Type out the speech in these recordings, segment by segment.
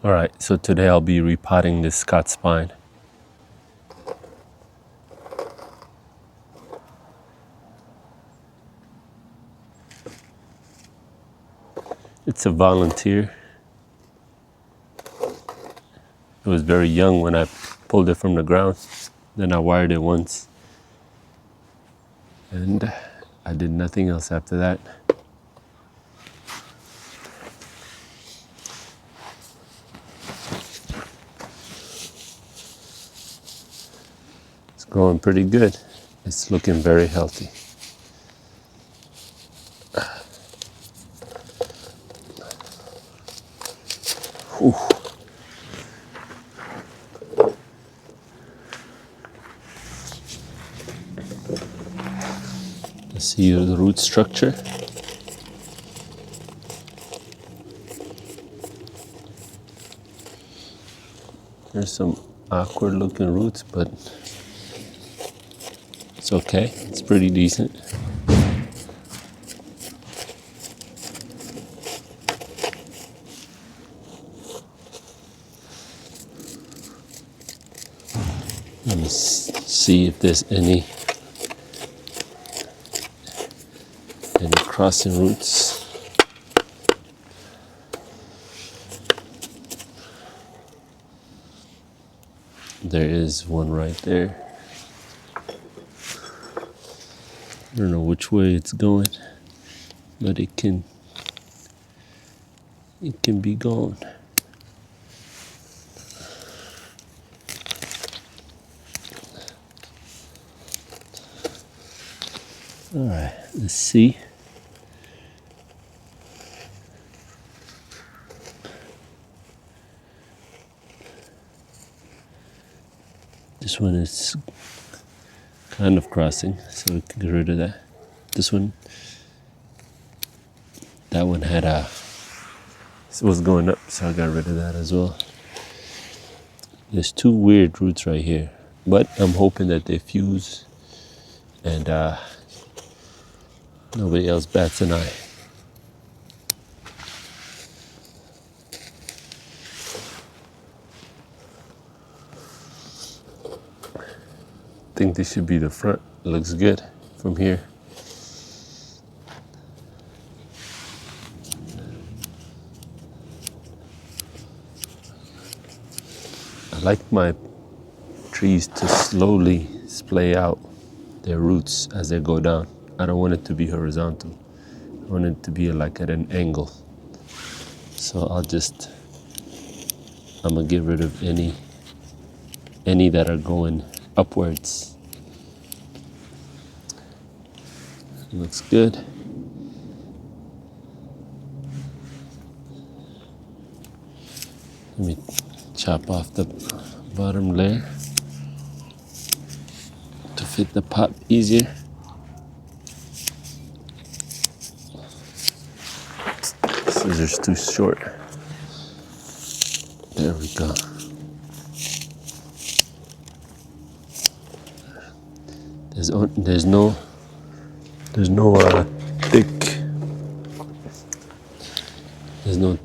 Alright, so today I'll be repotting this scot spine. It's a volunteer. It was very young when I pulled it from the ground. Then I wired it once. And I did nothing else after that. It's growing pretty good. It's looking very healthy. Whew. Let's see the root structure. There's some awkward looking roots, but it's okay. It's pretty decent. Let me see if there's any crossing roots. There is one right there. I don't know which way it's going, but it can be gone. All right, let's see. This one is kind of crossing, so we can get rid of that. This one, that one had it was going up, so I got rid of that as well. There's two weird roots right here, but I'm hoping that they fuse and nobody else bats an eye. I think this should be the front. It looks good from here. I like my trees to slowly splay out their roots as they go down. I don't want it to be horizontal. I want it to be like at an angle. So I'm gonna get rid of any that are going upwards. Looks good. Let me chop off the bottom layer to fit the pot easier. Scissors too short. There we go. There's no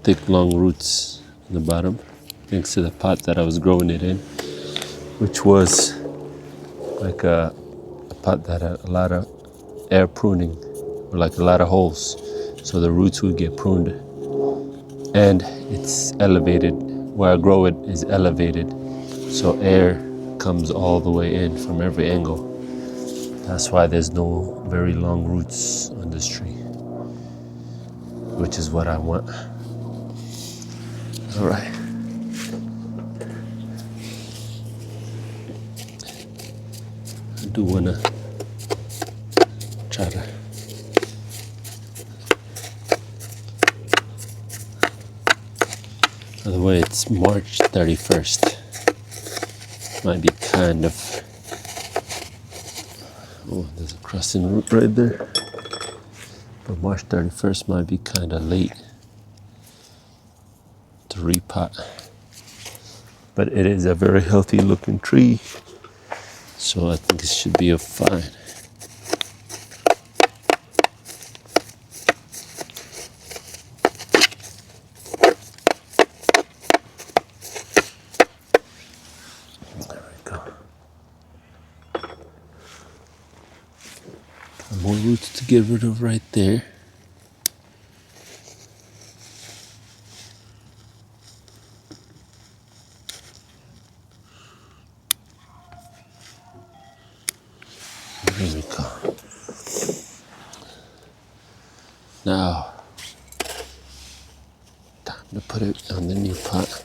thick long roots in the bottom, thanks to the pot that I was growing it in, which was like a pot that had a lot of air pruning, or like a lot of holes, so the roots would get pruned. And it's elevated, where I grow it is elevated, so air comes all the way in from every angle. That's why there's no very long roots on this tree, which is what I want. All right. I do want to try to by the way, it's March 31st. Might be kind of... Oh, there's a crossing root right there. But March 31st might be kind of late to repot. But it is a very healthy looking tree, so I think it should be fine. roots to get rid of right there. There we go. Now, time to put it on the new pot.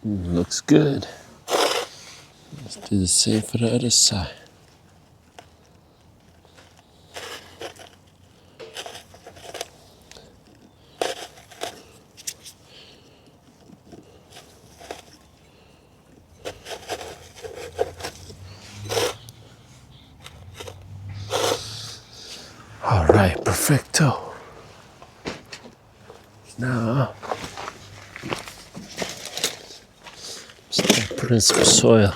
Looks good. Let's do the same for the other side. All right, perfecto. Now, start putting some soil.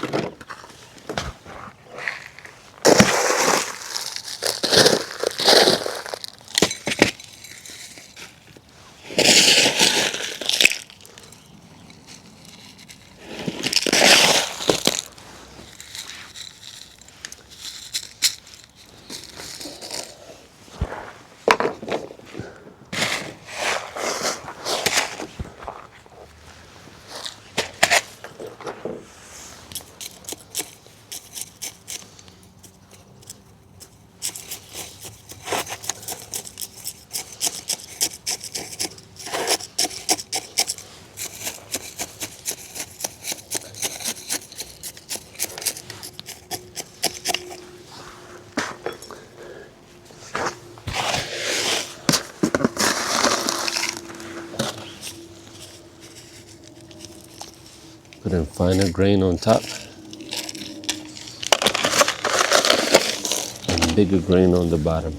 Put in finer grain on top and bigger grain on the bottom.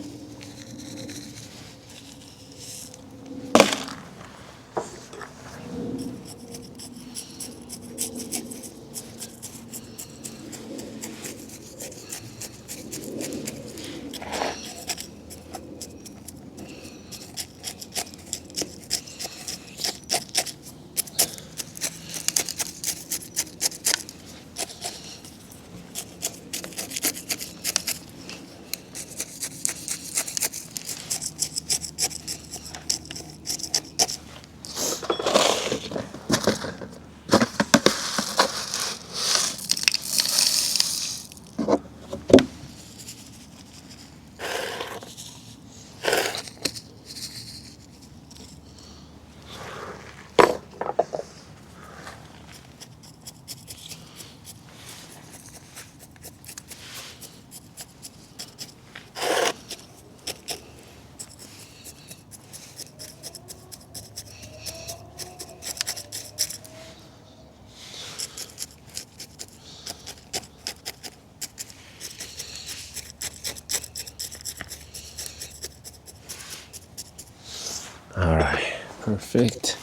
All right, perfect.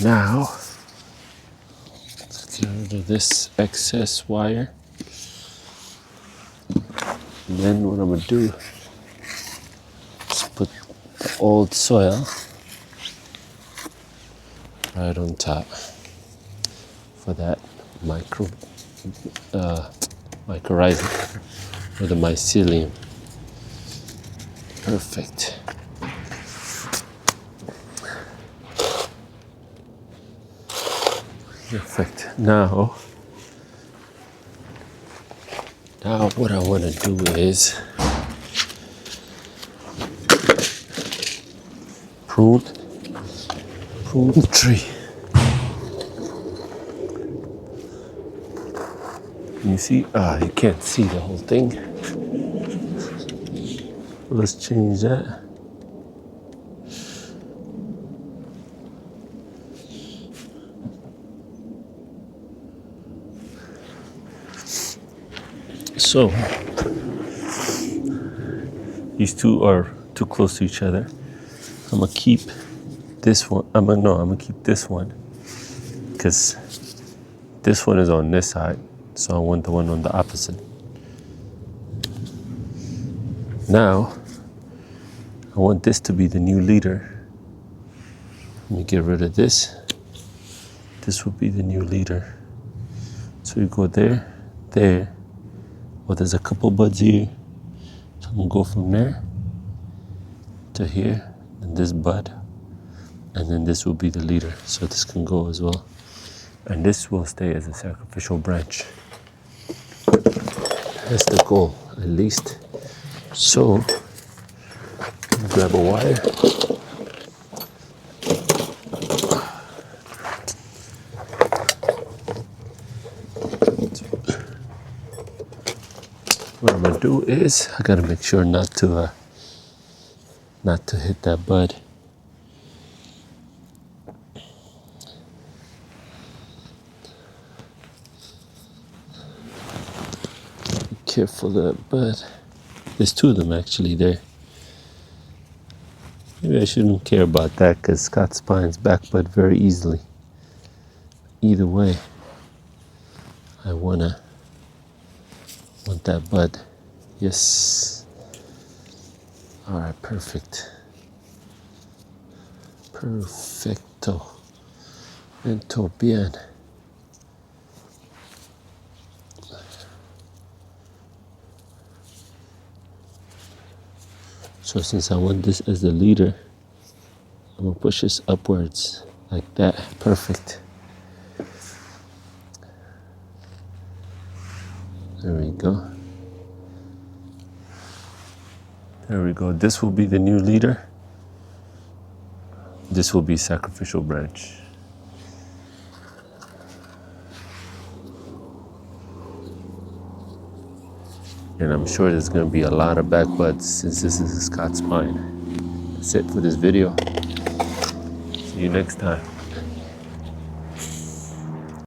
Now, let's get rid of this excess wire. And then what I'm gonna do is put the old soil right on top for that mycorrhiza or the mycelium. Perfect. Perfect. Now what I want to do is prune the tree. You see? You can't see the whole thing. Let's change that. So these two are too close to each other. I'm gonna keep this one. I'm gonna keep this one because this one is on this side. So I want the one on the opposite. Now I want this to be the new leader. Let me get rid of this. This will be the new leader. So you go there, there. Well, there's a couple buds here. So I'm gonna go from there to here, and this bud, and then this will be the leader. So this can go as well. And this will stay as a sacrificial branch. That's the goal, at least. So, grab a wire. What I'm gonna do is, I gotta make sure not to hit that bud. Be careful of that bud. There's two of them actually there. Maybe I shouldn't care about that because scot spines back bud very easily. Either way, I want that bud. Yes. All right, perfect. Perfecto. Muito bien. So since I want this as the leader, I'm gonna push this upwards like that. Perfect. There we go. There we go. This will be the new leader. This will be sacrificial branch. And I'm sure there's going to be a lot of back buds since this is a scot spine. That's it for this video. See you next time.